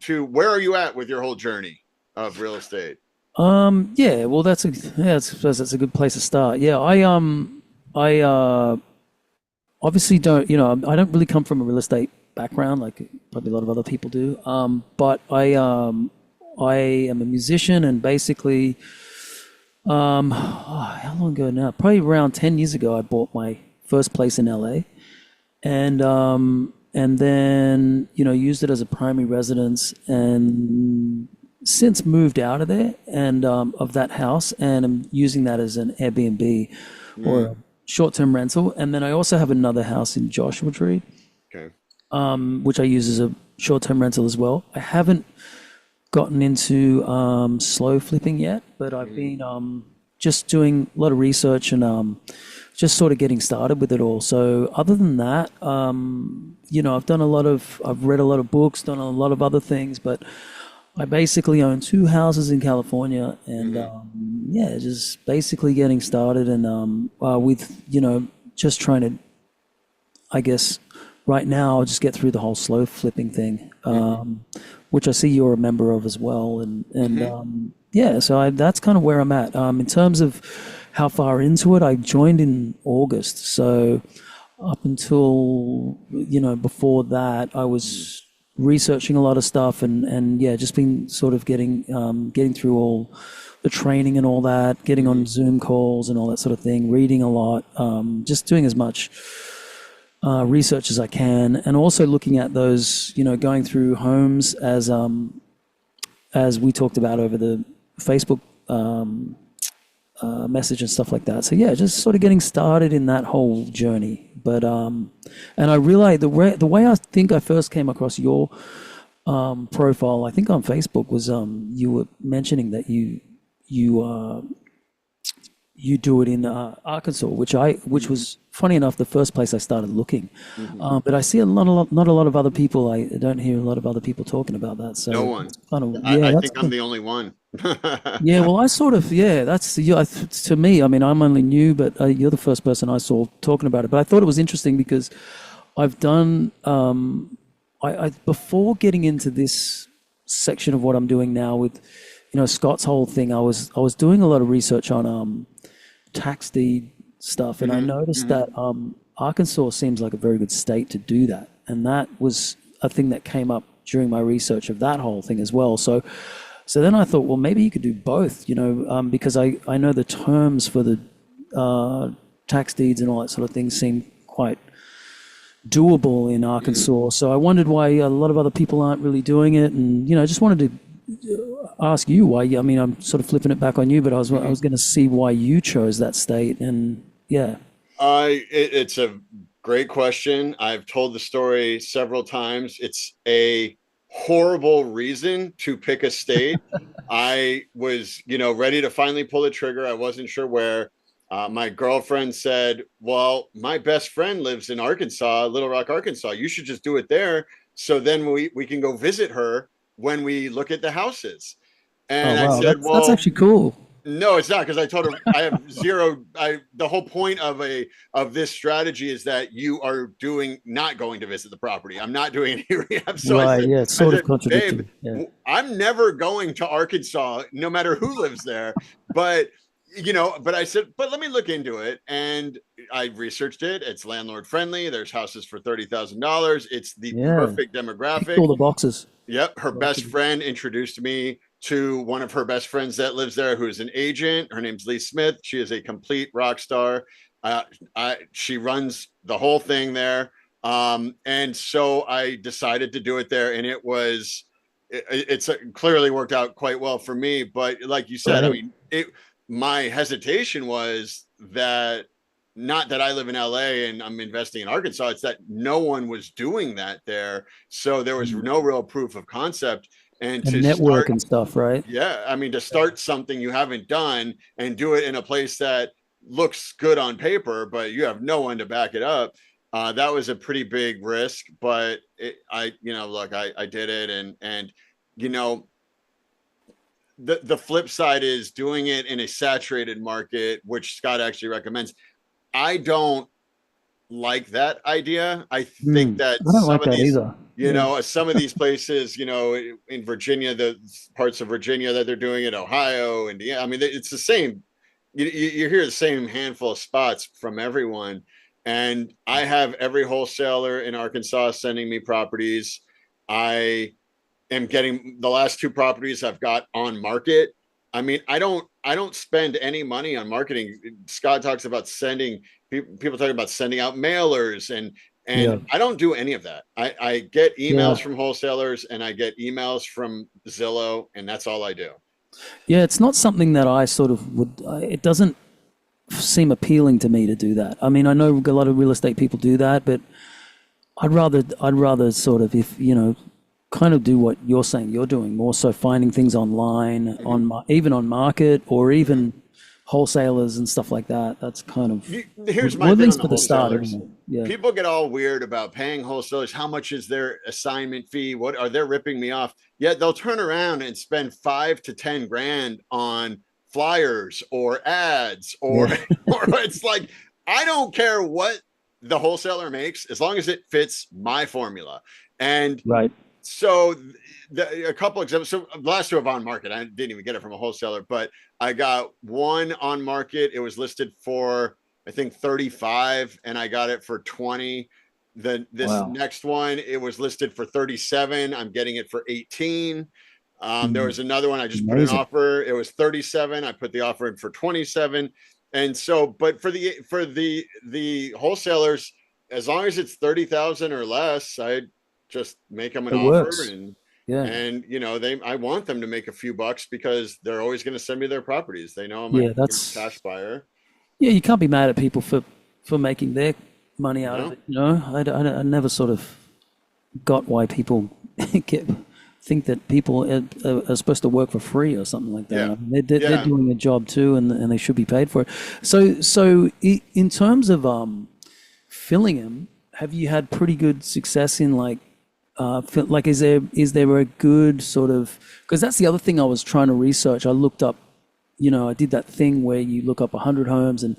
to where are you at with your whole journey of real estate? Yeah, well, I suppose that's a good place to start. Yeah, I obviously don't, I don't really come from a real estate background like probably a lot of other people do. But I am a musician, and basically, how long ago now? Probably around 10 years ago, I bought my first place in LA, and then used it as a primary residence, and since moved out of there and of that house, and I'm using that as an Airbnb or Mm, a short-term rental. And then I also have another house in Joshua Tree, okay. which I use as a short-term rental as well. I haven't gotten into slow flipping yet, but I've Mm, been just doing a lot of research and just sort of getting started with it all. So other than that, I've read a lot of books, done a lot of other things, but I basically own two houses in California, and mhm, yeah, just basically getting started, and with just trying to, I guess, right now just get through the whole slow flipping thing, mhm, which I see you're a member of as well, and mhm. yeah, so that's kind of where I'm at. In terms of how far into it, I joined in August, so up until before that, I Mm, was researching a lot of stuff, and yeah, just been sort of getting through all the training and all that, getting on mhm, Zoom calls and all that sort of thing, reading a lot, just doing as much research as I can, and also looking at those, going through homes as we talked about over the Facebook message and stuff like that. So yeah, just sort of getting started in that whole journey. But and I realized the way I think I first came across your profile, I think on Facebook, was you were mentioning that you you do it in Arkansas, which mhm, was funny enough the first place I started looking. mhm. But I see not a lot of other people. I don't hear a lot of other people talking about that. No So one. it's kind of I yeah, think I'm the only one. yeah. Well, I sort of yeah. That's yeah, to me. I mean, I'm only new, but you're the first person I saw talking about it. But I thought it was interesting because I've done I before getting into this section of what I'm doing now with Scott's whole thing. I was doing a lot of research on tax deed stuff, and I Mhm, noticed mhm. that Arkansas seems like a very good state to do that, and that was a thing that came up during my research of that whole thing as well. So then I thought, well, maybe you could do both, because I know the terms for the tax deeds and all that sort of thing seem quite doable in Mhm. Arkansas. So I wondered why a lot of other people aren't really doing it, and I just wanted to ask you why. I mean, I'm sort of flipping it back on you, but I Mhm. was going to see why you chose that state, and yeah. It's a great question. I've told the story several times. It's a horrible reason to pick a state. I was, ready to finally pull the trigger. I wasn't sure where. My girlfriend said, "Well, my best friend lives in Arkansas, Little Rock, Arkansas. You should just do it there. So then we can go visit her when we look at the houses." Oh And I wow, said, that's "Well, actually cool. no, it's not, because I told her I have zero. The whole point of this strategy is that you are not going to visit the property. I'm not doing any rehab. So Right, yeah, it's I sort of said, babe, contradictory. Yeah. I'm never going to Arkansas, no matter who lives there. But but I said, but let me look into it, and I researched it. It's landlord friendly. There's houses for $30,000. It's the Yeah, perfect ticked demographic. all the boxes. Yep. Her Yeah, best friend introduced me to one of her best friends that lives there, who is an agent. Her name's Lee Smith. She is a complete rock star. Uh, she runs the whole thing there. And so I decided to do it there. And it's clearly worked out quite well for me. But like you said, I great. mean, my hesitation was that, not that I live in LA and I'm investing in Arkansas, it's that no one was doing that there. So there was no real proof of concept. And And to network start, and stuff, right? yeah, I mean, to start something you haven't done and do it in a place that looks good on paper, but you have no one to back it up. That was a pretty big risk, but look, I did it, and you know, the flip side is doing it in a saturated market, which Scott actually recommends. I don't. like that idea. I think Mm. that I don't like that either. Yeah. some of these places, in Virginia, the parts of Virginia that they're doing it, Ohio, Indiana. I mean, it's the same. You hear the same handful of spots from everyone. And I have every wholesaler in Arkansas sending me properties. I am getting the last two properties I've got on market. I mean, I don't spend any money on marketing. Scott talks about people talking about sending out mailers, and Yeah. I don't do any of that. I get Yeah. emails from wholesalers and I get emails from Zillow, and that's all I do. Yeah. It's not something that I sort of would, it doesn't seem appealing to me to do that. I mean, I know a lot of real estate people do that, but I'd rather sort of, if, kind of do what you're saying you're doing, more so finding things online, Mhm. even on market, or even wholesalers and stuff like that. That's kind of, Here's well, my at thing on least the for the start wholesalers. anyway. Yeah. People get all weird about paying wholesalers. How much is their assignment fee? What are they ripping me off? Yet they'll turn around and spend 5 to 10 grand on flyers or ads or, Yeah. or it's like, I don't care what the wholesaler makes as long as it fits my formula. And Right. so a couple examples. So the last two have on market. I didn't even get it from a wholesaler, but I got one on market. It was listed for I think 35, and I got it for 20. This Wow. next one, it was listed for 37. I'm getting it for 18. There Mm, was another one I just put an amazing. offer. It was 37. I put the offer in for 27. And so, but for the wholesalers, as long as it's 30,000 or less, I just make them an It offer, works. and Yeah. I want them to make a few bucks because they're always going to send me their properties. They know I'm a Yeah. cash buyer. Yeah. You can't be mad at people for making their money out of No, it. I never sort of got why people get think that people are supposed to work for free or something like that. yeah, I mean, they're yeah. doing a job too, and they should be paid for it. So in terms of filling them, have you had pretty good success in like like is there a good sort of, because that's the other thing I was trying to research. I looked up, I did that thing where you look up 100 homes and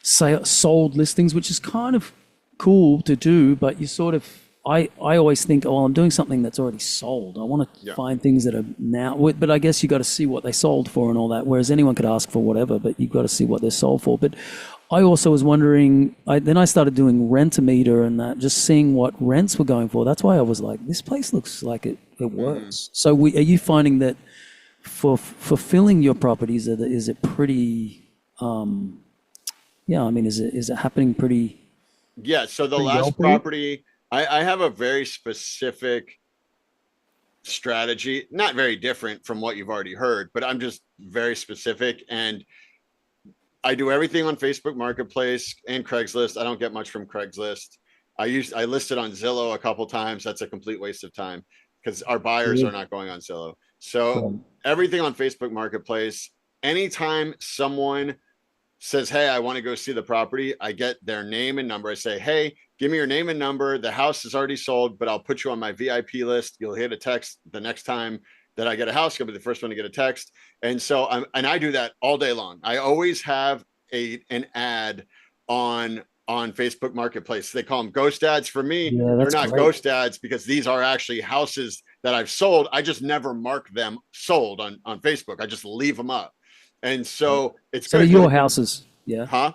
say sold listings, which is kind of cool to do, but you sort of, I always think, oh, well, I'm doing something that's already sold. I want to Yeah. find things that are now, but I guess you got to see what they sold for and all that. Whereas anyone could ask for whatever, but you've got to see what they're sold for. But I also was wondering, then I started doing Rent-A-Meter and that, just seeing what rents were going for. That's why I was like, this place looks like it Mm-hmm. works. So are you finding that for fulfilling your properties, is it pretty, yeah, I mean, is it happening Yeah. So the pretty well last for you? property, I have a very specific strategy, not very different from what you've already heard, but I'm just very specific. And I do everything on Facebook Marketplace and Craigslist. I don't get much from Craigslist. I listed on Zillow a couple times. That's a complete waste of time because our buyers Yeah. are not going on Zillow. So Right. everything on Facebook Marketplace. Anytime someone says, "Hey, I want to go see the property," I get their name and number. I say, "Hey, give me your name and number. The house is already sold, but I'll put you on my VIP list. You'll hit a text the next time that I get a house. You'll be the first one to get a text." And so I do that all day long. I always have an ad on Facebook Marketplace. They call them ghost ads. For me, Yeah, they're that's not great. ghost ads because these are actually houses that I've sold. I just never mark them sold on Facebook. I just leave them up. And so it's So they're good. your houses, yeah. Huh?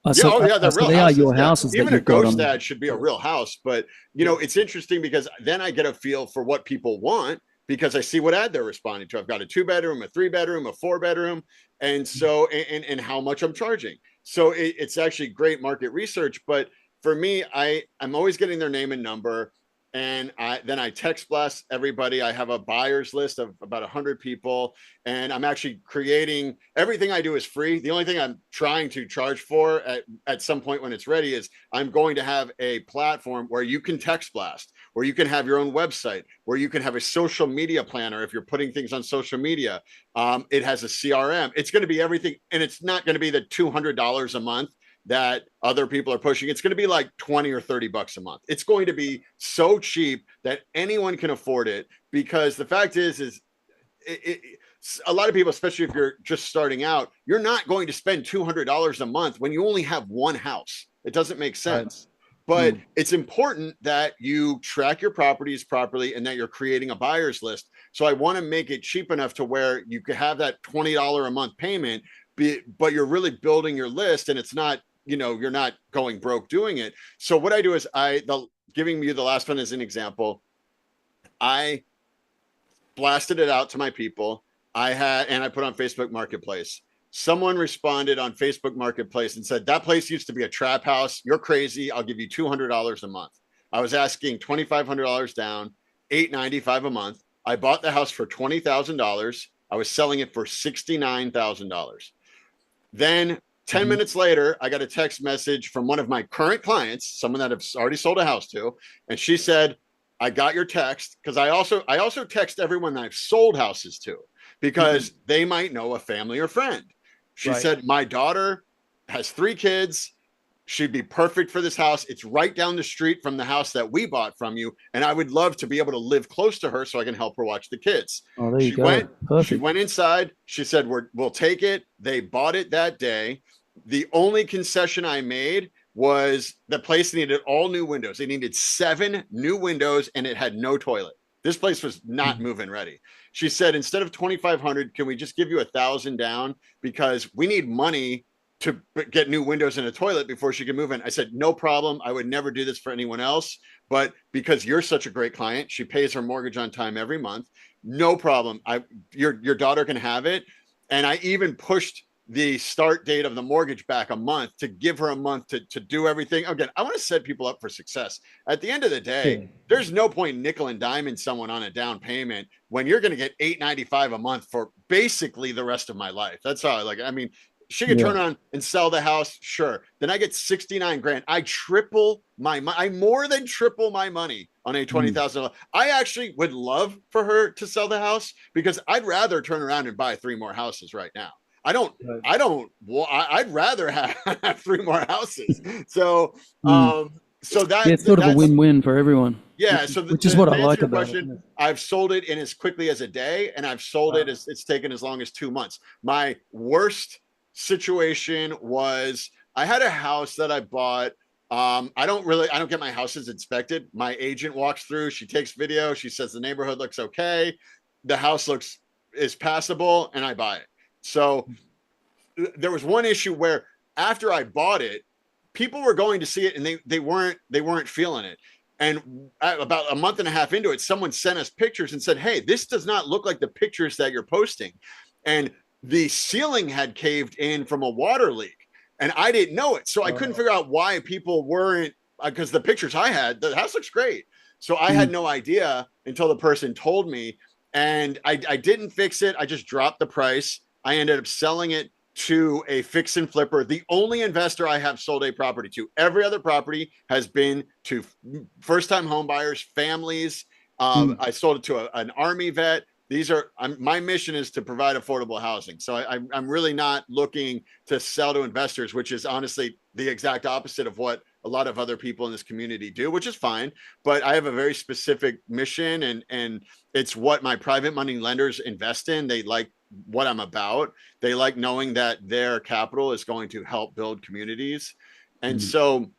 Uh, Yeah, so, oh uh, yeah, uh, they're so real they are houses. your Yeah. houses that Even a you've got ghost on. ad should be a Yeah, real house, but yeah, it's interesting because then I get a feel for what people want because I see what ad they're responding to. I've got a 2 bedroom, a 3 bedroom, a 4 bedroom, and so and how much I'm charging. So it's actually great market research. But for me, I'm always getting their name and number, and I text blast everybody. I have a buyers list of about 100 people, and I'm actually creating everything I do is free. The only thing I'm trying to charge for at some point when it's ready is I'm going to have a platform where you can text blast, where you can have your own website, where you can have a social media planner if you're putting things on social media. It has a CRM. It's going to be everything, and it's not going to be the $200 a month that other people are pushing. It's going to be like 20 or 30 bucks a month. It's going to be so cheap that anyone can afford it because the fact is a lot of people, especially if you're just starting out, you're not going to spend $200 a month when you only have one house. It doesn't make Right. sense. But Mm. it's important that you track your properties properly and that you're creating a buyer's list. So I want to make it cheap enough to where you could have that $20 a month payment, but you're really building your list, and it's not, you're not going broke doing it. So what I do is giving you the last one as an example, I blasted it out to my people. And I put on Facebook Marketplace. Someone responded on Facebook Marketplace and said, that place used to be a trap house. You're crazy. I'll give you $200 a month. I was asking $2,500 down, $895 a month. I bought the house for $20,000. I was selling it for $69,000. Then 10 Mhm. minutes later, I got a text message from one of my current clients, someone that I've already sold a house to. And she said, I got your text, because I also text everyone that I've sold houses to, Mm. because they might know a family or friend. She Right. said, my daughter has 3 kids. She'd be perfect for this house. It's right down the street from the house that we bought from you. And I would love to be able to live close to her so I can help her watch the kids. Oh, there you She go. went, she Perfect. went inside. She said, we'll take it. They bought it that day. The only concession I made was the place needed all new windows. They needed 7 new windows, and it had no toilet. This place was not Mm. move-in ready. She said, instead of 2,500, can we just give you 1,000 down, because we need money to get new windows and a toilet before she can move in. I said, no problem. I would never do this for anyone else, but because you're such a great client, she pays her mortgage on time every month. No problem. Your daughter can have it. And I even pushed the start date of the mortgage back a month to give her a month to do everything. Again, I want to set people up for success. At the end of the day, Yeah. there's no point nickel and diming someone on a down payment when you're going to get $895 a month for basically the rest of my life. That's how I like it. I mean, she could Yeah. turn on and sell the house, sure. Then I get 69 grand. I more than triple my money on a Mm. 20,000. I actually would love for her to sell the house, because I'd rather turn around and buy 3 more houses right now. I don't, Right. I don't, well, I'd rather have 3 more houses. So, Mm. um, so Yeah, it's sort of a that's, win-win for everyone, yeah. So which is what I to answer like your about it. question, I've sold it in as quickly as a day, and I've sold it Wow. as it's taken as long as 2 months. My worst situation was, I had a house that I bought. I don't get my houses inspected. My agent walks through, she takes video, she says the neighborhood looks okay, the house is passable, and I buy it. So there was one issue where, after I bought it, people were going to see it, and they weren't feeling it. And about a month and a half into it, someone sent us pictures and said, "Hey, this does not look like the pictures that you're posting." And the ceiling had caved in from a water leak, and I didn't know it, so I couldn't Oh. figure out why people weren't, because the pictures I had, the house looks great. So I had Mm. no idea until the person told me, and I didn't fix it. I just dropped the price. I ended up selling it to a fix and flipper, the only investor I have sold a property to. Every other property has been to first time home buyers, families. Mm. I sold it to an Army vet. My mission is to provide affordable housing. So I'm really not looking to sell to investors, which is honestly the exact opposite of what a lot of other people in this community do, which is fine. But I have a very specific mission, and it's what my private money lenders invest in. They like what I'm about. They like knowing that their capital is going to help build communities. And Mm. so,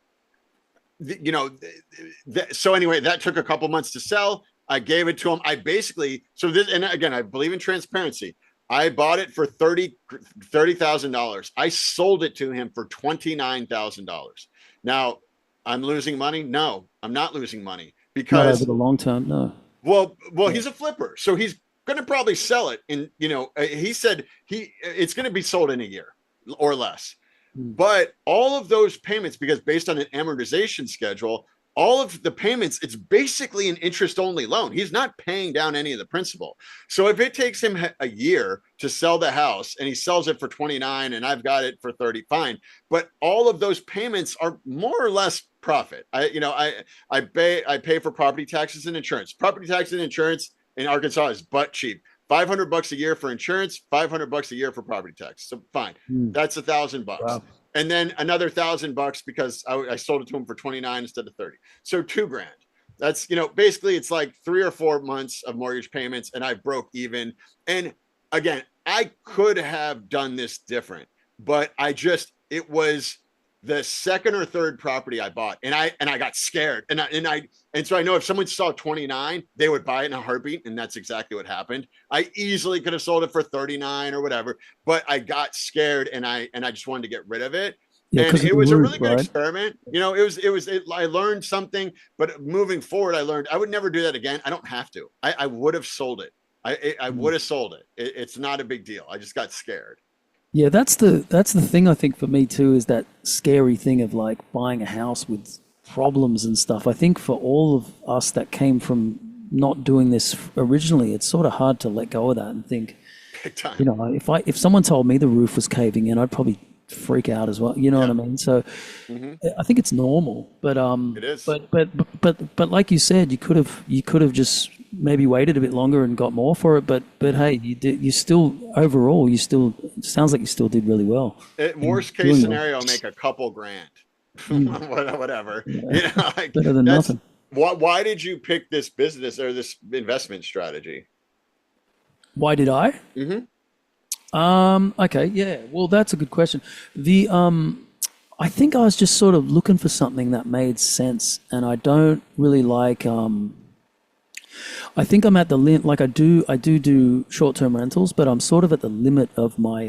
so anyway, that took a couple months to sell. I gave it to him. I basically, so this, and again, I believe in transparency. I bought it for $30,000. I sold it to him for $29,000. Now, I'm losing money? No, I'm not losing money, Not over because the long term, no. well, Yeah. he's a flipper, so he's going to probably sell it. And he said it's going to be sold in a year or less. Mm. But all of those payments, because based on an amortization schedule, all of the payments, it's basically an interest only loan. He's not paying down any of the principal. So if it takes him a year to sell the house, and he sells it for 29 and I've got it for 30, fine. But all of those payments are more or less profit. I pay for property taxes and insurance. Property taxes and insurance in Arkansas is butt cheap. $500 a year for insurance, $500 a year for property tax. So fine, Mm. that's $1,000. Wow. And then another $1,000 because I sold it to him for 29 instead of 30. So $2,000. That's, basically it's like 3 or 4 months of mortgage payments, and I broke even. And again, I could have done this different, but it was the second or third property I bought, and I got scared, and so I know if someone saw 29, they would buy it in a heartbeat, and that's exactly what happened. I easily could have sold it for 39 or whatever, but I got scared, and I just wanted to get rid of it. Yeah, And because of it the was a roof, really good right? experiment. I learned something, but moving forward, I learned I would never do that again. I don't have to. I would have sold it. I Mm. would have sold it. It's not a big deal. I just got scared. Yeah, that's the thing I think for me too is that scary thing of like buying a house with problems and stuff. I think for all of us that came from not doing this originally, it's sort of hard to let go of that and think, Big time. you know, if someone told me the roof was caving in, I'd probably freak out as well. You know what Yeah. I mean? So Hmm. I think it's normal, but It is. but like you said, you could have just maybe waited a bit longer and got more for it. But hey, you still overall you still it sounds like you still did really well in Worst case doing well. scenario, make a couple grand. Mm, Whatever. yeah, Like better than that's nothing. why did you pick this business or this investment strategy? Why did I? Hmm. Okay, yeah. Well, that's a good question. The I think I was just sort of looking for something that made sense, and I don't really like I think I'm at the limit. Like I do short-term rentals, but I'm sort of at the limit of my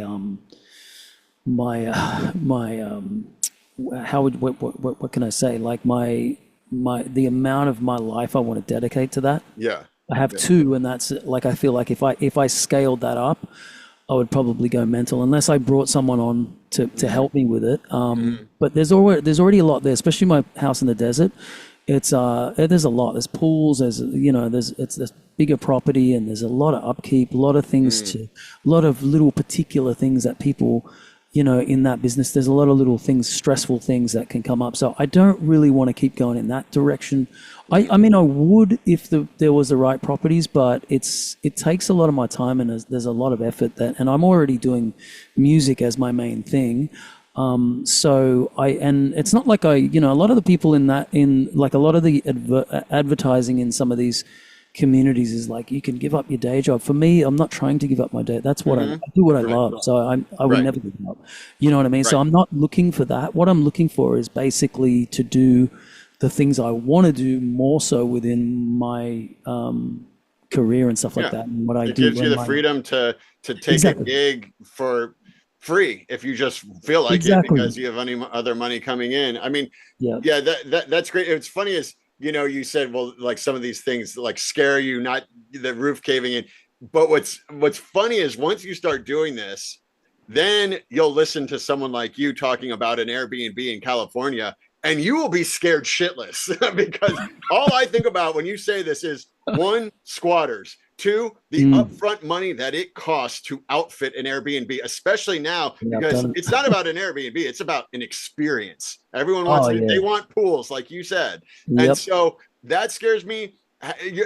how would what can I say? Like my the amount of my life I want to dedicate to that. Yeah. I have Yeah. two, and that's like I feel like if I scaled that up, I would probably go mental unless I brought someone on to Hmm. help me with it. Hmm. But there's already a lot there, especially my house in the desert. It's there's a lot. There's pools. There's this bigger property, and there's a lot of upkeep, a lot of things Mm. a lot of little particular things that people, in that business. There's a lot of little things, stressful things that can come up. So I don't really want to keep going in that direction. I mean, I would if there was the right properties, but it takes a lot of my time, and there's a lot of effort and I'm already doing music as my main thing. So and it's not like a lot of the people in like a lot of the advertising in some of these communities is like you can give up your day job. For me, I'm not trying to give up my day. That's what Hmm. I do what I Right. love. So I would Right. never give it up. You know what I mean? So Right. I'm not looking for that. What I'm looking for is basically to do the things I want to do more so within my career and stuff like Yeah. that, and what I It do gives you when the my freedom to take a exactly gig for free if you just feel like it exactly because you have any other money coming in. I mean, yeah yeah, that's great. It's funny is you said, well, like some of these things like scare you, not the roof caving in. But what's funny is once you start doing this, then you'll listen to someone like you talking about an Airbnb in California, and you will be scared shitless because all I think about when you say this is one, squatters, two, the mm, upfront money that it costs to outfit an Airbnb, especially now, yeah I've because done it's it. not about an Airbnb, it's about an experience. Everyone wants Oh it, they yeah, want pools, like you said. And yep, so that scares me.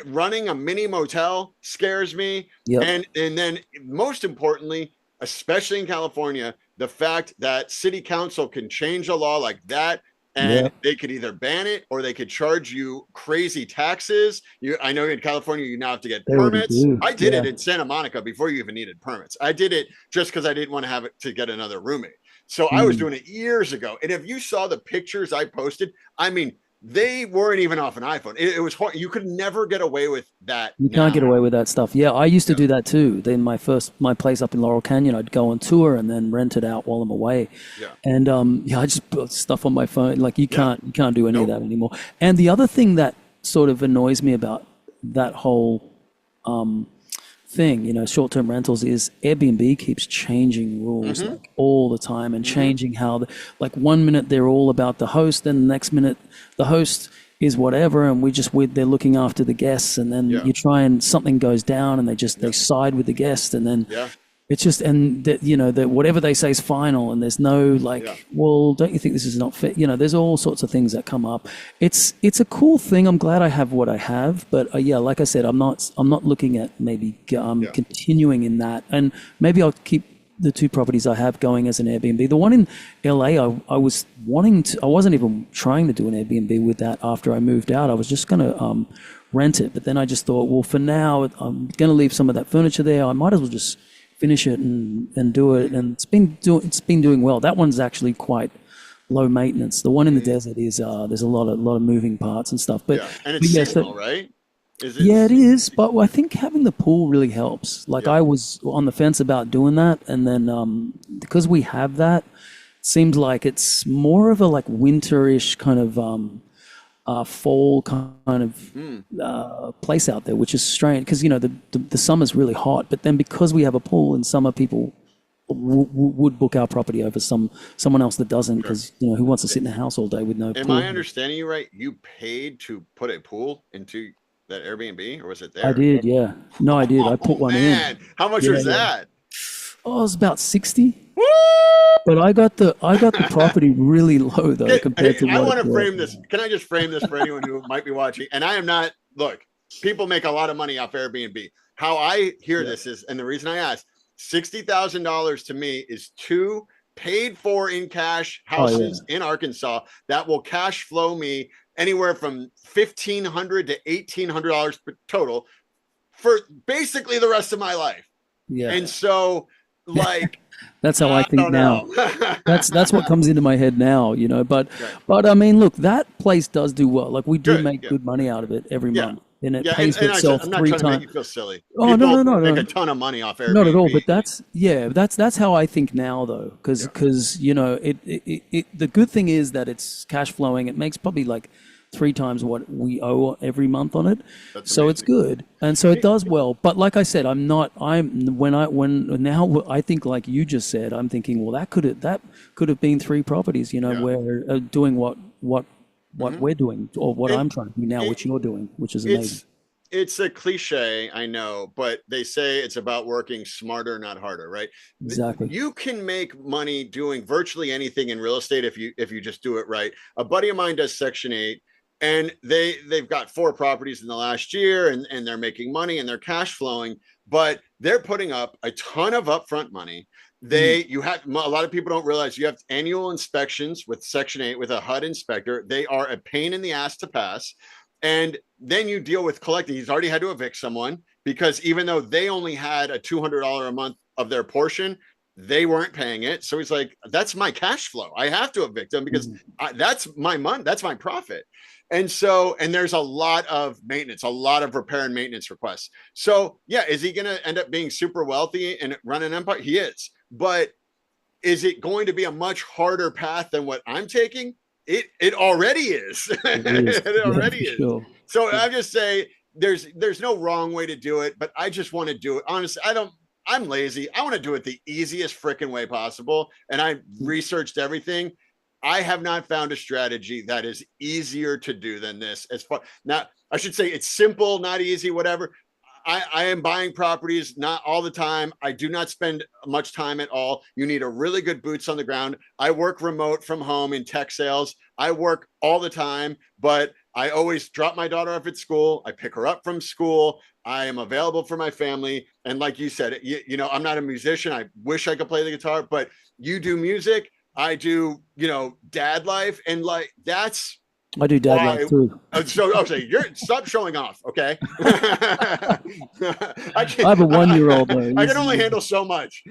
Running a mini motel scares me. yep, And then most importantly, especially in California, the fact that city council can change a law like that and yep. they could either ban it or they could charge you crazy taxes. I know in California you now have to get They already permits. do. I did Yeah. it in Santa Monica before you even needed permits. I did it just because I didn't want to have it to get another roommate. So I was Mm. doing it years ago. And if you saw the pictures I posted, I mean, they weren't even off an iPhone. It was hard. You could never get away with that You can't now. get away with that stuff. Yeah, I used to Yeah. do that too. Then my place up in Laurel Canyon, I'd go on tour and then rent it out while I'm away. Yeah. And yeah, I just put stuff on my phone. Like Yeah. you can't do any of Nope. that anymore. And the other thing that sort of annoys me about that whole thing, short-term rentals is Airbnb keeps changing rules Mm-hmm. like all the time and Mm-hmm. changing how like one minute they're all about the host, then the next minute the host is whatever, and they're looking after the guests, and then Yeah. you try and something goes down and they Yeah. side with the guest, and then Yeah. it's just and that that whatever they say is final, and there's no Yeah. like, well, don't you think this is not fit? There's all sorts of things that come up. It's a cool thing. I'm glad I have what I have, but yeah, like I said, I'm not looking at maybe Yeah. continuing in that, and maybe I'll keep the two properties I have going as an Airbnb. The one in LA, I was wanting to. I wasn't even trying to do an Airbnb with that after I moved out. I was just gonna rent it, but then I just thought, well, for now, I'm gonna leave some of that furniture there. I might as well just finish it and do it, and it's been doing well. That one's actually quite low maintenance. The one in the Mm, desert is there's a lot of moving parts and stuff. yeah, and But it's yeah, so seasonal, right? Is it? yeah, it is. But I think having the pool really helps. Like Yeah. I was on the fence about doing that, and then because we have that, it seems like it's more of a like winterish kind of fall kind of Mm, place out there, which is strange because the summer's really hot, but then because we have a pool in summer, people would book our property over someone else that doesn't sure. because who wants to sit in a house all day with no Am I pool? understanding you right? You paid to put a pool into that Airbnb, or was it I theirs? did, yeah. No, I did. I Oh put one man, in. how much Yeah, was yeah. that? Oh, it was about 60, Woo! but I got the property really low though compared Hey, to I what want it's to worth. frame this. Can I just frame this for anyone who might be watching? And I am not, look, people make a lot of money off Airbnb. How I hear Yeah. this is, and the reason I asked, $60,000 to me is two paid for in cash Oh yeah. houses in Arkansas that will cash flow me anywhere from $1,500 to $1,800 total for basically the rest of my life. Yeah. And so, like, That's how I I think don't now. know. That's what comes into my head now. But Right. but I mean, look, that place does do well. Like we do Good. make Yeah. good money out of it every Yeah. month, and it Yeah, pays for and I said itself I'm not three trying to make times. you feel silly. Oh no, People no, no, make a no, ton of money off not at all. Airbnb. But that's how I think now though, because Yeah, the good thing is that it's cash flowing. It makes probably like three times what we owe every month on it, that's so it's amazing. good, and so it Hey, does well. But like I said, I'm when now I think like you just said, I'm thinking, well, that could have been three properties, yeah. where doing what Hmm. we're doing or what And I'm trying to do now, which it, you're doing, which is amazing. it's it's a cliche, I know, but they say it's about working smarter, not harder, right? Exactly. You can make money doing virtually anything in real estate if you just do it right. A buddy of mine does Section 8, and they've got four properties in the last year, and they're making money and they're cash flowing, but they're putting up a ton of upfront money. Mm. You have a lot of people don't realize you have annual inspections with Section 8 with a HUD inspector. They are a pain in the ass to pass. And then you deal with collecting. He's already had to evict someone because even though they only had a $200 a month of their portion, they weren't paying it. So he's like, that's my cash flow. I have to evict them because Mm. that's my money. That's my profit. And so, and there's a lot of maintenance, a lot of repair and maintenance requests. So, yeah, is he going to end up being super wealthy and run an empire? He is. But is it going to be a much harder path than what I'm taking? It already is. It is. It Yeah, already for is. sure. So I just say there's no wrong way to do it, but I just want to do it. Honestly, I don't. I'm lazy. I want to do it the easiest freaking way possible, and I researched everything. I have not found a strategy that is easier to do than this. As far now, I should say it's simple, not easy, whatever. I am buying properties not all the time. I do not spend much time at all. You need a really good boots on the ground. I work remote from home in tech sales. I work all the time, but I always drop my daughter off at school. I pick her up from school. I am available for my family. And like you said, I'm not a musician. I wish I could play the guitar, but you do music. I do, dad life. And like, that's I do dad life why. too. So I'll say you're stop showing off, okay? I I can have a 1 year old though. I can only handle so much.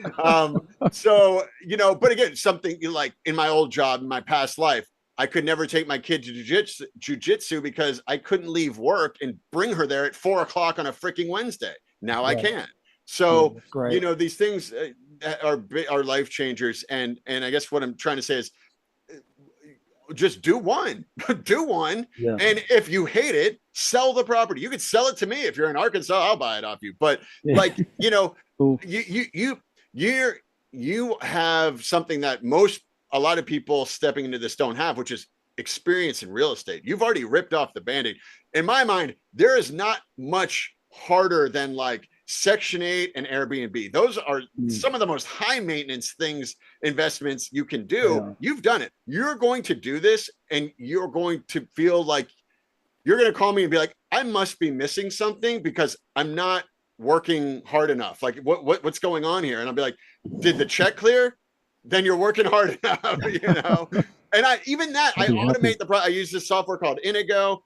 So but again, something like in my old job, in my past life, I could never take my kid to jujitsu because I couldn't leave work and bring her there at 4 o'clock on a freaking Wednesday. Now I Right. can. Yeah, So that's great. these things are life changers, and I guess what I'm trying to say is just do one. Do one. Yeah. And if you hate it, sell the property. You could sell it to me. If you're in Arkansas, I'll buy it off you. But Yeah. like, Cool. you you have something that a lot of people stepping into this don't have, which is experience in real estate. You've already ripped off the band-aid. In my mind, there is not much harder than like Section 8 and Airbnb. Those are Mm. some of the most high maintenance investments you can They do. are. You've done it. You're going to do this and you're going to feel like you're going to call me and be like, I must be missing something because I'm not working hard enough. Like what's going on here? And I'll be like, did the check clear? Then you're working hard enough. And I I'll be happy. automate I use this software called Inigo.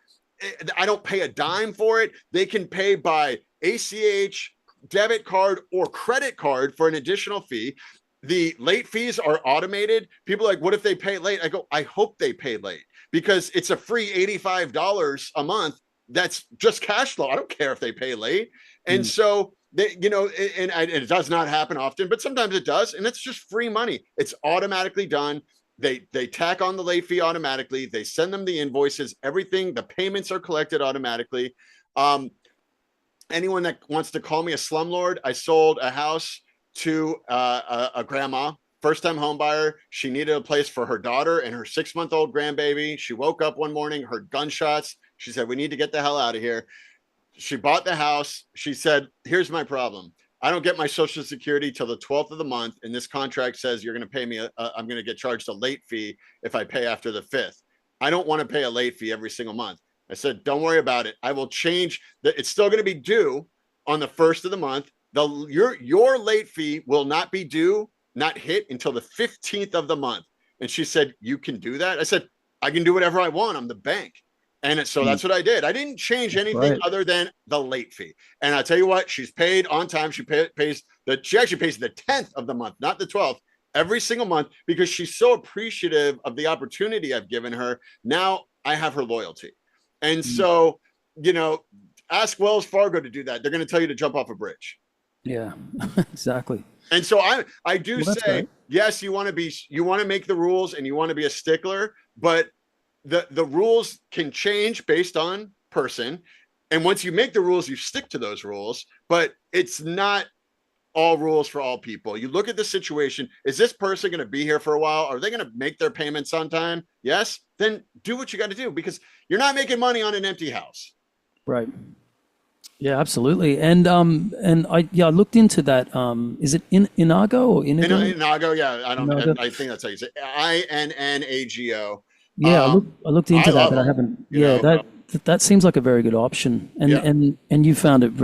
I don't pay a dime for it. They can pay by ACH, debit card, or credit card for an additional fee. the late fees are automated. People are like, what if they pay late? I go, I hope they pay late because it's a free $85 a month. That's just cash flow. I don't care if they pay late. And so they, and it does not happen often, but sometimes it does. And it's just free money. It's automatically done. They tack on the late fee automatically. They send them the invoices, everything. The payments are collected automatically. Anyone that wants to call me a slumlord, I sold a house to a grandma, first-time home buyer. She needed a place for her daughter and her 6-month-old grandbaby. She woke up one morning, heard gunshots. She said, we need to get the hell out of here. She bought the house. She said, here's my problem. I don't get my Social Security till the 12th of the month, and this contract says you're going to pay me, I'm going to get charged a late fee if I pay after the 5th. I don't want to pay a late fee every single month. I said, don't worry about it. I will change that. It's still going to be due on the 1st of the month. Your late fee will not be due, not hit until the 15th of the month. And she said, you can do that? I said, I can do whatever I want. I'm the bank. And so that's what I did. I didn't change anything other than the late fee. And I'll tell you what, she's paid on time. She actually pays the 10th of the month, not the 12th, every single month, because she's so appreciative of the opportunity I've given her. Now I have her loyalty. And so, ask Wells Fargo to do that. They're going to tell you to jump off a bridge. Yeah, exactly. And so I do say, yes, you want to make the rules and you want to be a stickler, but the rules can change based on person. And once you make the rules, you stick to those rules, but it's not all rules for all people. You look at the situation. Is this person going to be here for a while? Are they going to make their payments on time? Yes. Then do what you got to do, because you're not making money on an empty house. Right. Yeah, absolutely. And I looked into that. Is it Inago or Inago? Inago, yeah. I think that's how you say it. INNAGO. Yeah, I looked into that, but I haven't. Yeah, that seems like a very good option, and you found it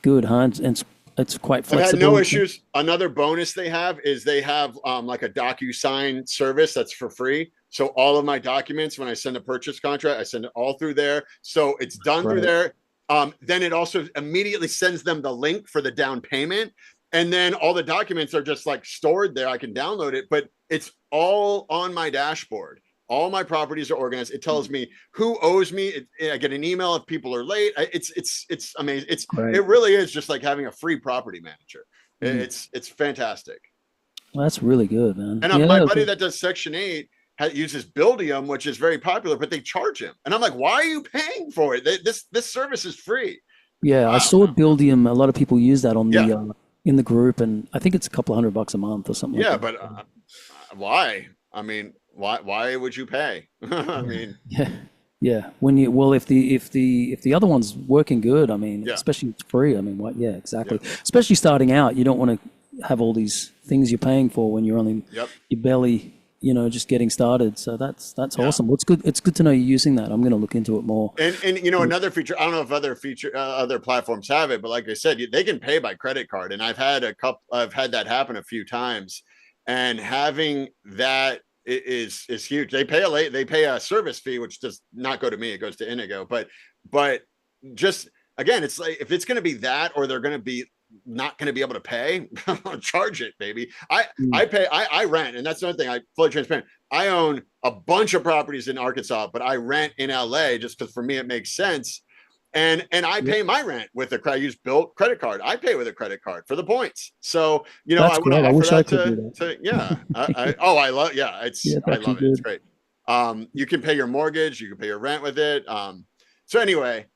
good, huh? And it's quite flexible. I've had no issues. Another bonus they have is they have like a DocuSign service that's for free. So all of my documents, when I send a purchase contract, I send it all through there. So it's done through there. Then it also immediately sends them the link for the down payment. And then all the documents are just like stored there. I can download it, but it's all on my dashboard. All my properties are organized. It tells me who owes me. I get an email if people are late. It's amazing. It really is just like having a free property manager. It's fantastic. Well, that's really good, man. And my buddy that does Section 8 uses Buildium, which is very popular, but they charge him. And I'm like, why are you paying for it? This service is free. Yeah, I saw Buildium. A lot of people use that on the in the group, and I think it's a couple $100 a month or something. Yeah, like that. But why? I mean, why would you pay? I mean, yeah. If the other one's working good, I mean, especially it's free. I mean, what? Yeah, exactly. Yeah. Especially starting out, you don't want to have all these things you're paying for when you're only you're barely just getting started. So that's awesome. Well, it's good. It's good to know you're using that. I'm going to look into it more. And another feature, I don't know if other platforms have it, but like I said, they can pay by credit card. And I've had that happen a few times, and having that is huge. They pay a service fee, which does not go to me. It goes to Inigo. But just again, it's like, if it's going to be that, or they're going to be not going to be able to pay, charge it, baby. I rent, and that's another thing. I fully transparent. I own a bunch of properties in Arkansas, but I rent in LA just because for me it makes sense. And I pay my rent with I use Built credit card. I pay with a credit card for the points. So I would offer that I love it. It's great. You can pay your mortgage, you can pay your rent with it. So anyway,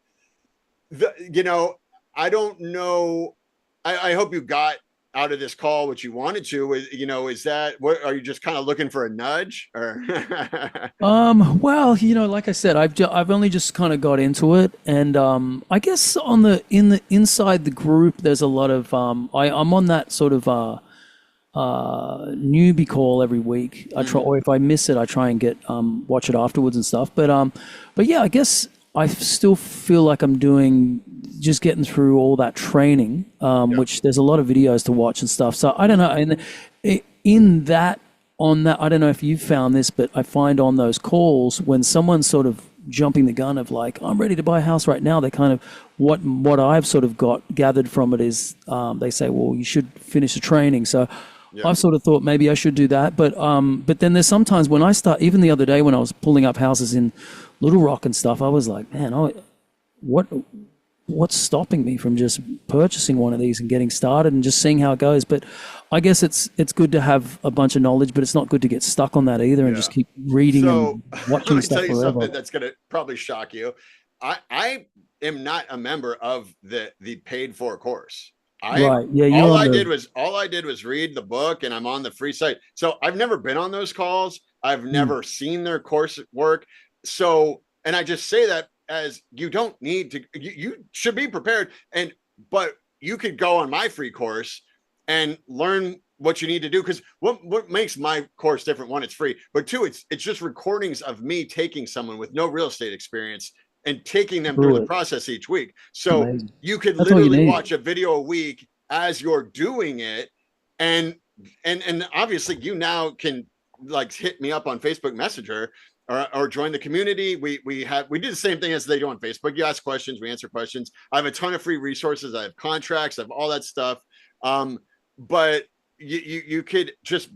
I don't know. I hope you got out of this call what you wanted to. Is that what? Are you just kind of looking for a nudge, or? Well, like I said, I've only just kind of got into it, and I guess inside the group, there's a lot of I'm on that sort of newbie call every week. I try, or if I miss it, I try and get watch it afterwards and stuff. But yeah, I guess I still feel like I'm just getting through all that training, which there's a lot of videos to watch and stuff. So I don't know. And I don't know if you've found this, but I find on those calls when someone's sort of jumping the gun of like, I'm ready to buy a house right now, they kind of, what I've sort of gathered from it is they say, well, you should finish the training. So Yeah. I've sort of thought maybe I should do that, but then there's sometimes when I start, even the other day when I was pulling up houses in Little Rock and stuff, I was like, man, what what's stopping me from just purchasing one of these and getting started and just seeing how it goes? But I guess it's good to have a bunch of knowledge, but it's not good to get stuck on that either and Yeah. just keep reading So and let watching me tell stuff you forever. something that's going to probably shock you. I am not a member of the paid for course. I Right. Yeah, you're on the all I did was read the book, and I'm on the free site. So I've never been on those calls. I've mm, never seen their course work. So, and I just say that as you don't need to, you should be prepared. But you could go on my free course and learn what you need to do. Because what makes my course different, one, it's free, but two, it's just recordings of me taking someone with no real estate experience and taking them through through the it. process each week. It's So amazing. you could That's all you literally need. watch a video a week as you're doing it. And and obviously you now can like hit me up on Facebook Messenger or join the community. We do the same thing as they do on Facebook. You ask questions, we answer questions. I have a ton of free resources. I have contracts, I have all that stuff. But you could just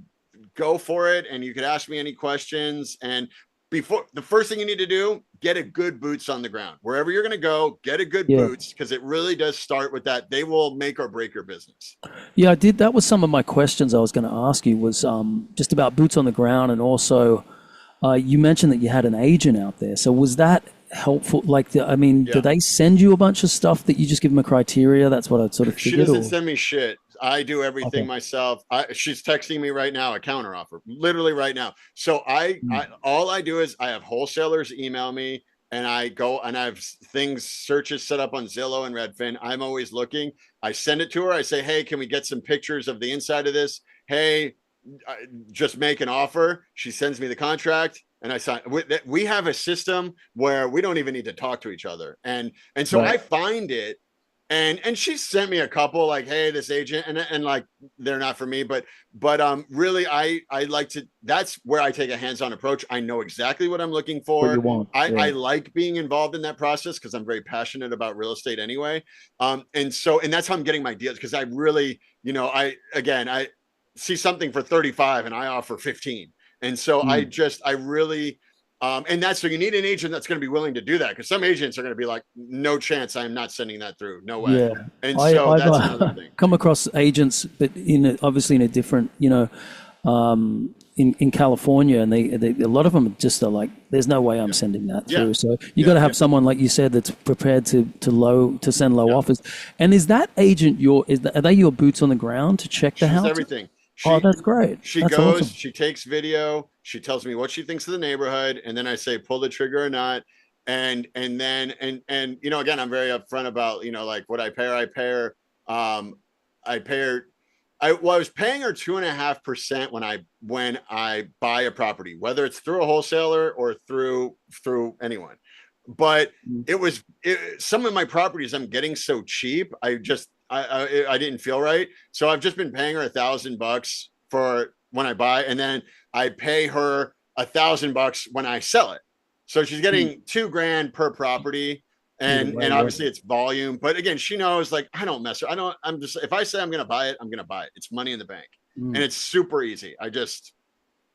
go for it, and you could ask me any questions. And before, the first thing you need to do, get a good boots on the ground wherever you're going to go. Get a good Yeah. boots, because it really does start with that. They will make or break your business. Yeah, I did. That was some of my questions I was going to ask you was just about boots on the ground, and also you mentioned that you had an agent out there. So was that helpful? Like, I mean, do Yeah. they send you a bunch of stuff that you just give them a criteria? That's what I sort of She figured. doesn't Or send me shit. I do everything okay, myself. She's texting me right now a counter offer, literally right now. So mm, I all I do is I have wholesalers email me, and I go and I have things, searches set up on Zillow and Redfin. I'm always looking. I send it to her. I say, hey, can we get some pictures of the inside of this? Hey, just make an offer. She sends me the contract, and I sign. We have a system where we don't even need to talk to each other, and so right. I find it. And she sent me a couple like, hey, this agent, and like, they're not for me, but really, I like to, that's where I take a hands-on approach. I know exactly what I'm looking What you for. want? I Yeah. like being involved in that process because I'm very passionate about real estate anyway. And that's how I'm getting my deals, because I really, I see something for 35 and I offer 15. And so Mm. I really, and that's, so you need an agent that's going to be willing to do that, because some agents are going to be like, no chance, I'm not sending that through, no way. Yeah, And so I've that's another thing. come across agents, but obviously in a different, in California, and they a lot of them just are like, there's no way I'm Yeah, sending that yeah, through. So you got yeah, to yeah, have someone like you said that's prepared to send low yeah. offers. And is that agent are they your boots on the ground to check the She's houses? everything. Oh, that's great. She That's goes, awesome. she takes video, she tells me what she thinks of the neighborhood, and then I say pull the trigger or not. And then again, I'm very upfront about, like, what I pay her. I pay her. I was paying her 2.5% when I buy a property, whether it's through a wholesaler or through anyone. But Mm. some of my properties I'm getting so cheap. I didn't feel right, so I've just been paying her $1,000 for when I buy, and then I pay her $1,000 when I sell it. So she's Mm. getting 2 grand per property, Either and way, and yeah. obviously it's volume. But again, she knows, like, I don't mess her. I don't. I'm just, if I say I'm going to buy it, I'm going to buy it. It's money in the bank, and Mm. it's super easy.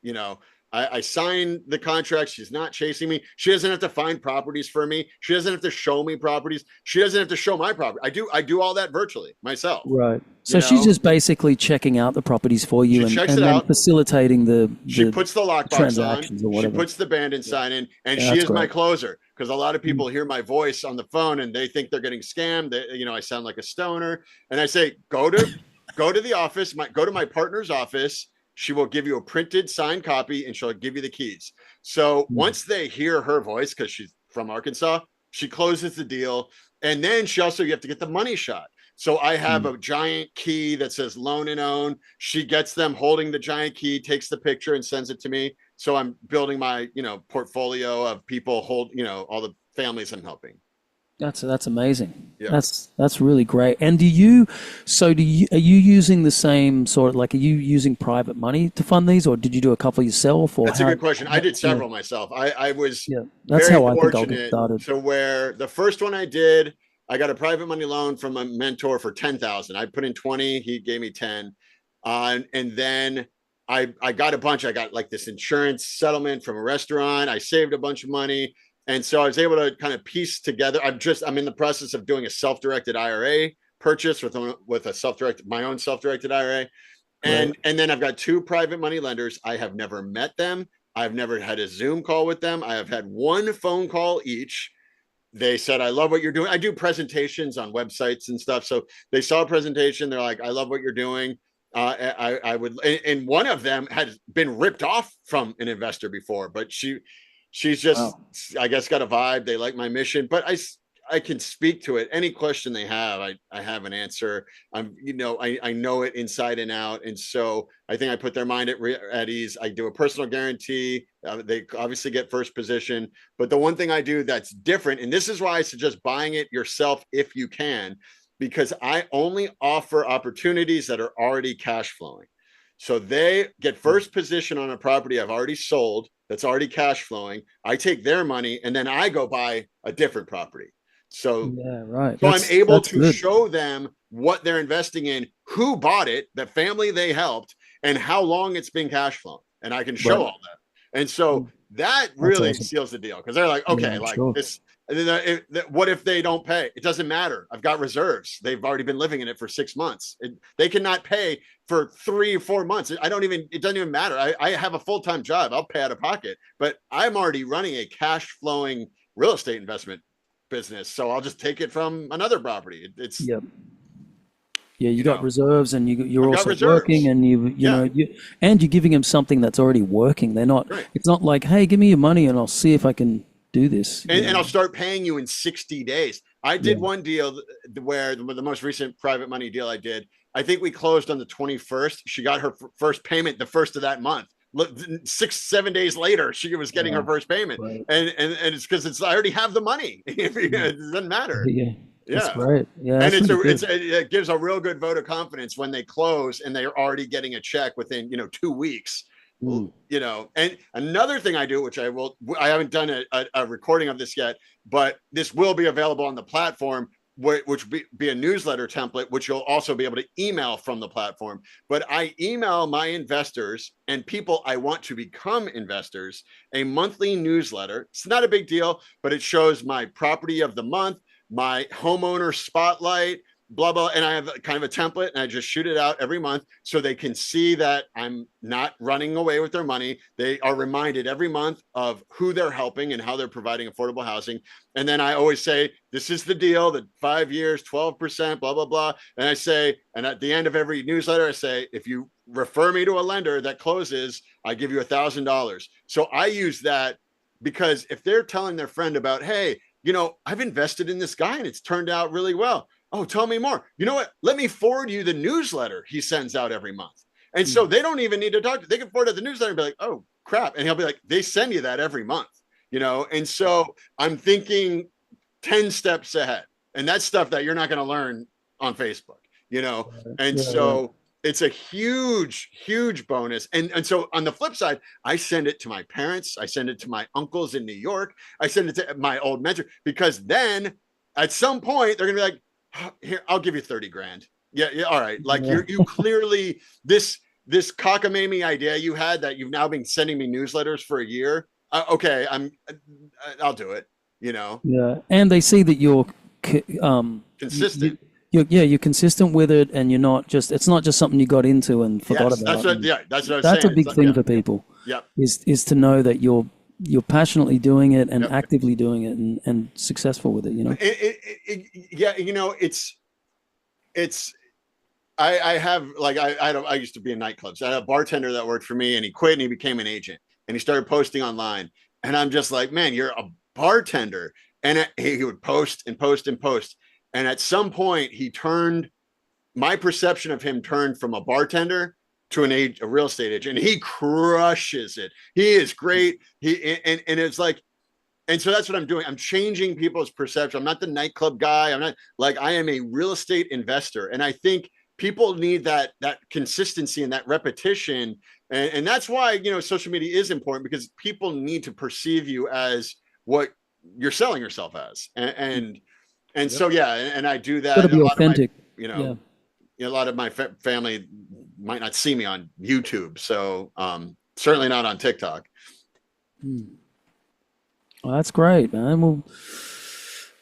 You know, I sign the contract. She's not chasing me. She doesn't have to find properties for me. She doesn't have to show me properties. She doesn't have to show my property. I do all that virtually myself. Right. You So she's know, just basically checking out the properties for you she checks and it then out. facilitating She the puts the lockbox on. transactions or She whatever. puts the band and Yeah, sign in, and yeah, she that's is my great. closer, because a lot of Mm. people hear my voice on the phone and they think they're getting scammed. I sound like a stoner, and I say, go to the office. Go to my partner's office. She will give you a printed signed copy, and she'll give you the keys. So Mm. once they hear her voice, because she's from Arkansas, she closes the deal, and then you have to get the money shot. So I have Mm. a giant key that says loan and own. She gets them holding the giant key, takes the picture, and sends it to me. So I'm building my, portfolio of people, all the families I'm helping. That's amazing. Yeah. That's really great. And are you using the same sort of, like, are you using private money to fund these, or did you do a couple yourself, or That's a good question. I did yeah, several myself. I was yeah. That's very how I think I'll get fortunate started. to where the first one I did, I got a private money loan from a mentor for 10,000. I put in 20, he gave me 10. And then I got a bunch. I got like this insurance settlement from a restaurant. I saved a bunch of money. And so I was able to kind of piece together. I'm in the process of doing a self-directed IRA purchase with a self-directed, my own self-directed IRA. Great. And then I've got two private money lenders. I have never met them. I've never had a Zoom call with them. I have had one phone call each. They said, I love what you're doing. I do presentations on websites and stuff. So they saw a presentation. They're like, I love what you're doing. I would, and one of them had been ripped off from an investor before, but she's just, Wow. I guess, got a vibe. They like my mission, but I can speak to it. Any question they have, I have an answer. I know it inside and out. And so I think I put their mind at ease. I do a personal guarantee. They obviously get first position. But the one thing I do that's different, and this is why I suggest buying it yourself if you can, because I only offer opportunities that are already cash flowing. So they get first position on a property I've already sold that's already cash flowing. I take their money and then I go buy a different property. So Yeah, right. so I'm able That's to good. show them what they're investing in, who bought it, the family they helped, and how long it's been cash flowing. And I can show Right. all that. And so that That's really awesome. seals the deal because they're like, Yeah, okay, I'm like sure. this. What if they don't pay? It doesn't matter. I've got reserves. They've already been living in it for 6 months. They cannot pay for 3 or 4 months. I don't even. It doesn't even matter. I have a full-time job. I'll pay out of pocket, but I'm already running a cash flowing real estate investment business. So I'll just take it from another property. It's, Yep. Yeah, you you got know, reserves, and you're I've got also working, reserves. and you Yeah, know and you're giving them something that's already working. They're not. right. It's not like, hey, give me your money, and I'll see if I can do this. And I'll start paying you in 60 days. I did Yeah. one deal where the most recent private money deal I did, I think we closed on the 21st. She got her first payment the first of that month. 6, 7 days later, she was getting her Wow. first payment. Great. And it's because I already have the money. Mm. It doesn't matter. Yeah. That's Yeah. great. Yeah, And that's really good. it gives a real good vote of confidence when they close and they're already getting a check within 2 weeks. Mm. And another thing I do, which I haven't done a recording of this yet, but this will be available on the platform, which be a newsletter template, which you'll also be able to email from the platform. But I email my investors and people I want to become investors a monthly newsletter. It's not a big deal, but it shows my property of the month, my homeowner spotlight, blah blah, and I have kind of a template and I just shoot it out every month so they can see that I'm not running away with their money. They are reminded every month of who they're helping and how they're providing affordable housing. And then I always say, this is the deal, the 5 years, 12%, blah blah blah. And I say, and at the end of every newsletter I say, if you refer me to a lender that closes, I give you $1,000. So I use that because if they're telling their friend about, hey, I've invested in this guy and it's turned out really well. Oh, tell me more. You know what? Let me forward you the newsletter he sends out every month. And so Mm. they don't even need to talk. They can forward out the newsletter and be like, oh, crap. And he'll be like, they send you that every month. And so I'm thinking 10 steps ahead. And that's stuff that you're not going to learn on Facebook. And Yeah, right. so it's a huge, huge bonus. And so on the flip side, I send it to my parents. I send it to my uncles in New York. I send it to my old mentor because then at some point they're going to be like, here, I'll give you 30 grand. Yeah. Yeah. All right. Like Yeah. you clearly, this cockamamie idea you had that you've now been sending me newsletters for a year. Okay. I'll do it. Yeah. And they see that you Consistent. you're consistent with it, and it's not just something you got into and forgot Yes. That's about. what, And yeah. That's what I was that's a saying. It's big like, thing yeah. for people, Yeah. is to know that you're passionately doing it and Yep. actively doing it, and successful with it. Yeah. It's, I have like, I used to be in nightclubs. I had a bartender that worked for me and he quit and he became an agent and he started posting online. And I'm just like, man, you're a bartender. And he would post and post and post. And at some point my perception of him turned from a bartender to a real estate agent. And he crushes it. He is great. And it's like, and so that's what I'm doing. I'm changing people's perception. I'm not the nightclub guy. I'm not like, I am a real estate investor. And I think people need that consistency and that repetition. And that's why, social media is important because people need to perceive you as what you're selling yourself as. And Yep. so, yeah. And I do Got to that. be authentic. You know, Yeah. a lot of my family might not see me on YouTube. So certainly not on TikTok. Well, that's great, man. Well,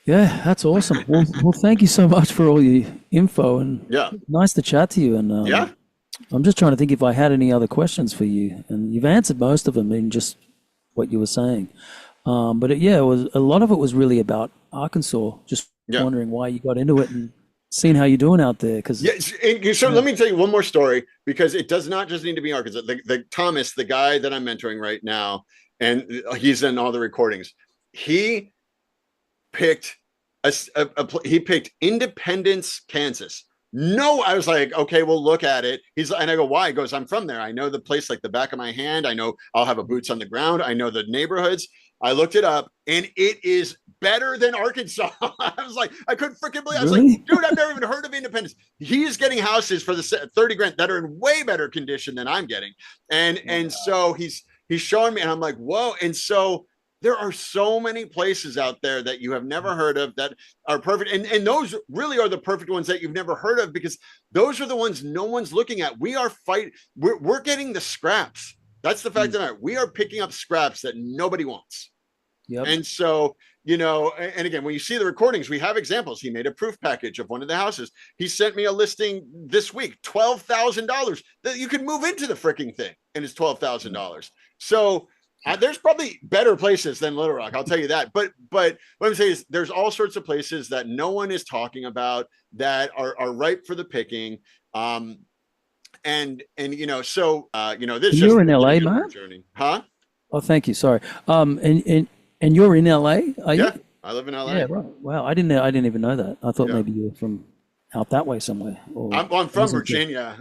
yeah, that's awesome. Well, thank you so much for all your info, and Yeah. nice to chat to you. And Yeah. I'm just trying to think if I had any other questions for you, and you've answered most of them in just what you were saying. But it was a lot of it was really about Arkansas. Just Yeah. wondering why you got into it and seeing how you're doing out there. Because Yeah. So let me tell you one more story, because it does not just need to be Arkansas. The Thomas, the guy that I'm mentoring right now, and he's in all the recordings. He picked he picked Independence, Kansas. No, I was like, okay, we'll look at it. And I go, why? He goes, I'm from there. I know the place like the back of my hand. I know I'll have a boots on the ground. I know the neighborhoods. I looked it up, and it is better than Arkansas. I was like, I couldn't freaking believe it. I was really, like, dude, I've never even heard of Independence. He's getting houses for the 30 grand that are in way better condition than I'm getting. And so he's showing me, and I'm like, whoa. And so there are so many places out there that you have never heard of that are perfect. And those really are the perfect ones that you've never heard of, because those are the ones no one's looking at. We're getting the scraps. That's the fact of the matter. We are picking up scraps that nobody wants. yep. And so, and again, when you see the recordings, we have examples. He made a proof package of one of the houses. He sent me a listing this week, $12,000, that you can move into the freaking thing, and it's $12,000. So there's probably better places than Little Rock, I'll tell you that. But what I'm saying is, there's all sorts of places that no one is talking about that are ripe for the picking. This just You're in LA, man? journey, huh? Oh, thank you. Sorry. And you're in LA, are you? Yeah, I live in LA. Yeah, right. Wow, I didn't even know that. I thought Yeah. maybe you were from out that way somewhere. Or I'm from Virginia.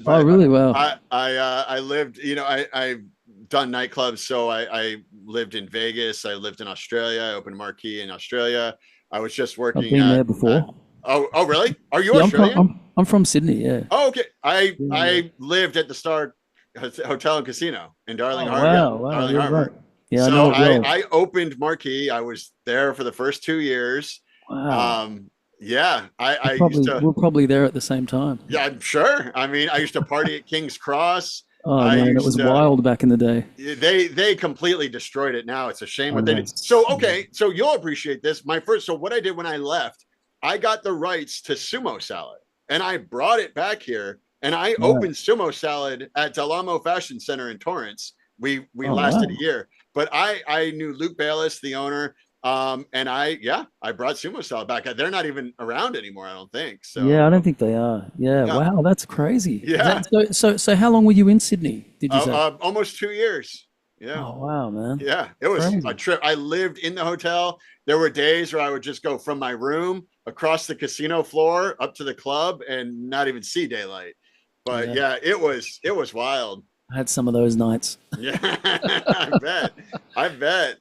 Oh, really? Wow. I lived, I've done nightclubs. So I lived in Vegas. I lived in Australia. I opened a marquee in Australia. I was just I've working been there before. Oh, really? Are you Yeah, Australian? I'm from Sydney. Yeah. Oh, okay. I Yeah. lived at the Star Hotel and Casino in Darling Oh, Harbor. wow. Darling You're Harbor. right. Yeah, I So know it well. I opened Marquee. I was there for the first 2 years. Wow. Yeah, I used to. We're probably there at the same time. Yeah, I'm sure. I mean, I used to party at King's Cross. Oh I man, it used was to. wild back in the day. They completely destroyed it now. It's a shame I what they know. did. So okay, so you'll appreciate this. So what I did when I left, I got the rights to sumo salad, and I brought it back here, and I Yeah. opened sumo salad at Del Amo Fashion Center in Torrance. We Oh lasted wow. a year, but I knew Luke Bayless, the owner, and I brought sumo salad back. They're not even around anymore, I don't think. Yeah, So I don't think they are. Yeah. yeah, Wow, that's crazy. yeah. So how long were you in Sydney? Did you say? Almost 2 years. Yeah. Oh wow, man. Yeah, it was Crazy. a trip. I lived in the hotel. There were days where I would just go from my room across the casino floor up to the club and not even see daylight. But Yeah. yeah, it was wild. I had some of those nights. Yeah, I bet. I bet.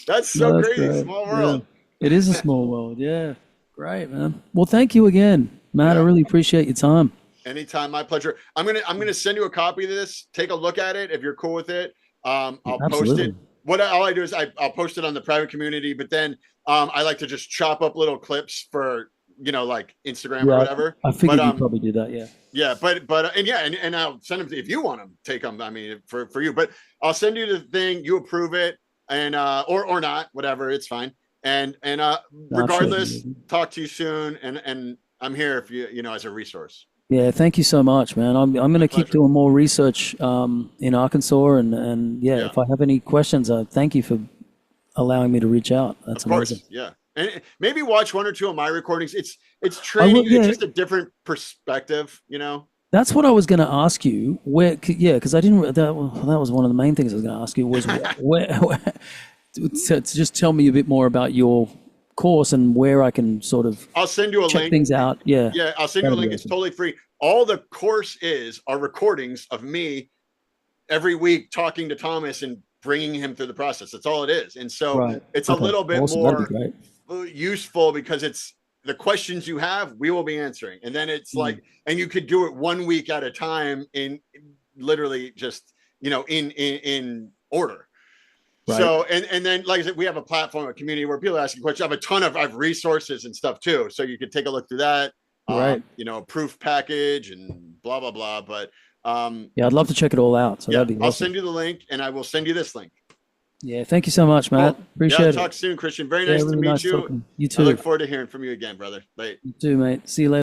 That's so No, that's crazy. great. Small Yeah. world. It is a small world. Yeah. Great, man. Well, thank you again, Matt. I Yeah. really appreciate your time. Anytime, my pleasure. I'm gonna send you a copy of this. Take a look at it if you're cool with it. I'll post it. Absolutely. All I do is I'll post it on the private community, but then I like to just chop up little clips for like Instagram or Yeah, whatever. I But figured you'd probably do that. Yeah. yeah, but and I'll send them if you want them. Take them. I mean, for you, but I'll send you the thing. You approve it, and or not, whatever. It's fine. And regardless, Absolutely. talk to you soon. And I'm here if you as a resource. Yeah, thank you so much, man. I'm going My to keep pleasure. doing more research in Arkansas, and yeah, Yeah. if I have any questions, thank you for allowing me to reach out. That's Of course, amazing. yeah. And maybe watch one or two of my recordings. It's I will, training. It's yeah, just a different perspective. that's what I was going to ask you. Yeah, because I didn't. That was one of the main things I was going to ask you was where to just tell me a bit more about your course and where I can sort of I'll send you a check link. things out. Yeah, Yeah, I'll send you a that'd be link. It's awesome. totally free. All the course are recordings of me every week talking to Thomas and bringing him through the process. That's all it is. And so Right. it's a Okay. little bit Awesome. That'd be more great. useful because it's the questions you have, we will be answering. And then it's like, and you could do it 1 week at a time in literally just, in order. Right. So, and then, like I said, we have a platform, a community where people are asking questions. I have a ton of resources and stuff too. So you could take a look through that, Right. proof package and blah, blah, blah. But Yeah, I'd love to check it all out. So yeah, that'd be I'll awesome. send you the link, and I will send you this link. Yeah, thank you so much, Matt. Cool. Yeah, Appreciate talk it. soon, Kristian. Very Yeah, nice to really meet nice you. talking. You I look too. forward to hearing from you again, brother. Bye. You too, mate. See you later.